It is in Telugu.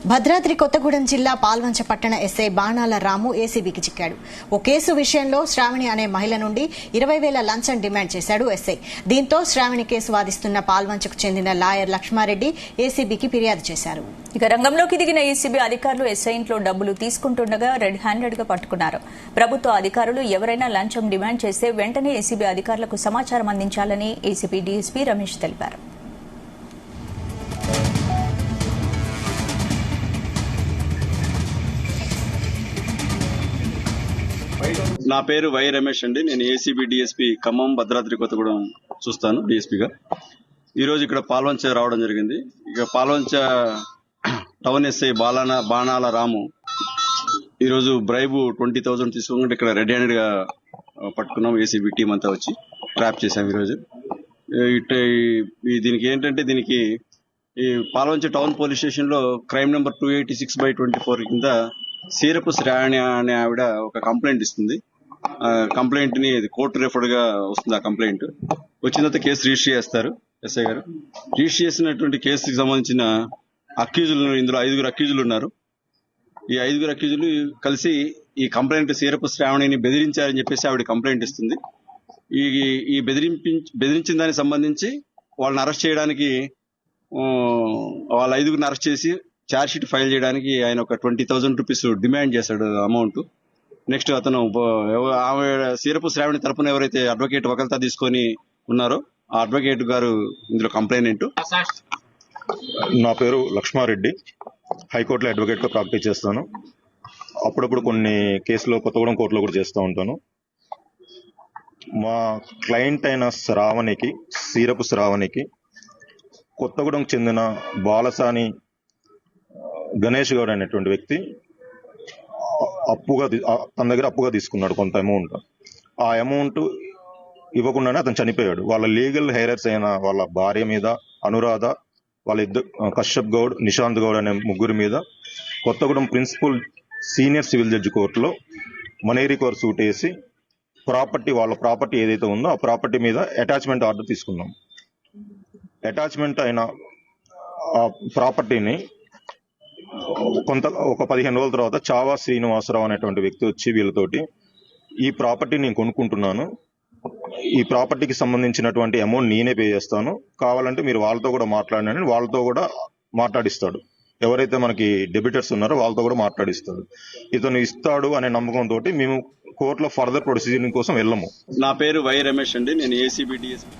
భద్రాద్రి కొత్తగూడెం జిల్లా పాల్వంచ పట్టణ ఎస్ఐ బాణాల రాము ఏసీబీకి చిక్కాడు. ఓ కేసు విషయంలో శ్రావణి అనే మహిళ నుండి 20,000 లంచం డిమాండ్ చేశాడు ఎస్ఐ. దీంతో శ్రావణి కేసు వాదిస్తున్న పాల్వంచకు చెందిన లాయర్ లక్ష్మారెడ్డి ఏసీబీకి ఫిర్యాదు చేశారు. ఇక రంగంలోకి దిగిన ఏసీబీ అధికారులు ఎస్ఐ ఇంట్లో డబ్బులు తీసుకుంటుండగా రెడ్ హ్యాండెడ్ గా పట్టుకున్నారు. ప్రభుత్వ అధికారులు ఎవరైనా లంచం డిమాండ్ చేస్తే వెంటనే ఏసీబీ అధికారులకు సమాచారం అందించాలని ఏసీబీ డీఎస్పీ రమేష్ తెలిపారు. నా పేరు వై రమేష్ అండి. నేను ఏసీబీ డిఎస్పీ ఖమ్మం భద్రాద్రి కొత్తగూడెం చూస్తాను డిఎస్పీగా. ఈరోజు ఇక్కడ పాల్వంచ రావడం జరిగింది. ఇక పాల్వంచ టౌన్ ఎస్ఐ బాణాల రాము ఈరోజు బ్రైబు 20,000 తీసుకుంటే ఇక్కడ రెడ్ హ్యాండెడ్ గా పట్టుకున్నాం. ఏసీబీ టీం అంతా వచ్చి ట్రాప్ చేశాం ఈరోజు. దీనికి ఏంటంటే ఈ పాల్వంచ టౌన్ పోలీస్ స్టేషన్ లో క్రైమ్ నెంబర్ 286/24 కింద సీరపు శ్రావణి అనే ఆవిడ ఒక కంప్లైంట్ ఇస్తుంది. కంప్లైంట్ ని కోర్టు రెఫర్డ్ గా వస్తుంది. ఆ కంప్లైంట్ వచ్చిన తర్వాత కేసు రిజిస్టర్ చేస్తారు ఎస్ఐ గారు. రిజిస్టర్ చేసినటువంటి కేసుకి సంబంధించిన అక్యూజులు, ఇందులో 5 అక్యూజులు ఉన్నారు. ఈ 5 అక్యూజులు కలిసి ఈ కంప్లైంట్ సీరపు శ్రావణిని బెదిరించారని చెప్పేసి ఆవిడ కంప్లైంట్ ఇస్తుంది. ఈ బెదిరించిన దానికి సంబంధించి వాళ్ళని అరెస్ట్ చేయడానికి, వాళ్ళ 5గురిని అరెస్ట్ చేసి ఛార్జ్ షీట్ ఫైల్ చేయడానికి ఆయన ఒక 20,000 రూపీస్ డిమాండ్ చేశాడు అమౌంట్. నెక్స్ట్ అతను ఆమె సీరపు శ్రావణి తరపున ఎవరైతే అడ్వకేట్ వకల్తా తీసుకొని ఉన్నారో ఆ అడ్వకేట్ గారు ఇందులో కంప్లైనెంట్. నా పేరు లక్ష్మారెడ్డి, హైకోర్టులో అడ్వకేట్ గా ప్రాక్టీస్ చేస్తాను. అప్పుడప్పుడు కొన్ని కేసులో కొత్తగూడెం కోర్టులో కూడా చేస్తూ ఉంటాను. మా క్లయింట్ అయిన సీరపు శ్రావణికి కొత్తగూడెం చెందిన బాలసాని గణేష్ గౌడ్ అనేటువంటి వ్యక్తి తన దగ్గర అప్పుగా తీసుకున్నాడు కొంత అమౌంట్. ఆ అమౌంట్ ఇవ్వకుండానే అతను చనిపోయాడు. వాళ్ళ లీగల్ హెయిరర్స్ అయిన వాళ్ళ భార్య మీద, అనురాధ, వాళ్ళ కశ్యప్ గౌడ్, నిశాంత్ గౌడ్ అనే ముగ్గురి మీద Kothagudem principal senior civil judge కోర్టులో మనీ రికవర్ సూట్ వేసి వాళ్ళ ప్రాపర్టీ ఏదైతే ఉందో ఆ ప్రాపర్టీ మీద అటాచ్మెంట్ ఆర్డర్ తీసుకున్నాం. అటాచ్మెంట్ అయిన ఆ ప్రాపర్టీని ఒక 15 రోజుల తర్వాత చావా శ్రీనివాసరావు అనేటువంటి వ్యక్తి వచ్చి వీళ్ళతోటి ఈ ప్రాపర్టీ నేను కొనుక్కుంటున్నాను, ఈ ప్రాపర్టీకి సంబంధించినటువంటి అమౌంట్ నేనే పే చేస్తాను, కావాలంటే మీరు వాళ్ళతో కూడా మాట్లాడినని వాళ్ళతో కూడా మాట్లాడిస్తాడు. ఎవరైతే మనకి డెబిటర్స్ ఉన్నారో వాళ్ళతో కూడా మాట్లాడిస్తాడు. ఇతను ఇస్తాడు అనే నమ్మకంతో మేము కోర్టులో ఫర్దర్ ప్రొసీజరింగ్ కోసం వెళ్ళము. నా పేరు వై రమేష్ అండి. నేను ఏసీబీ డిఎస్పీ.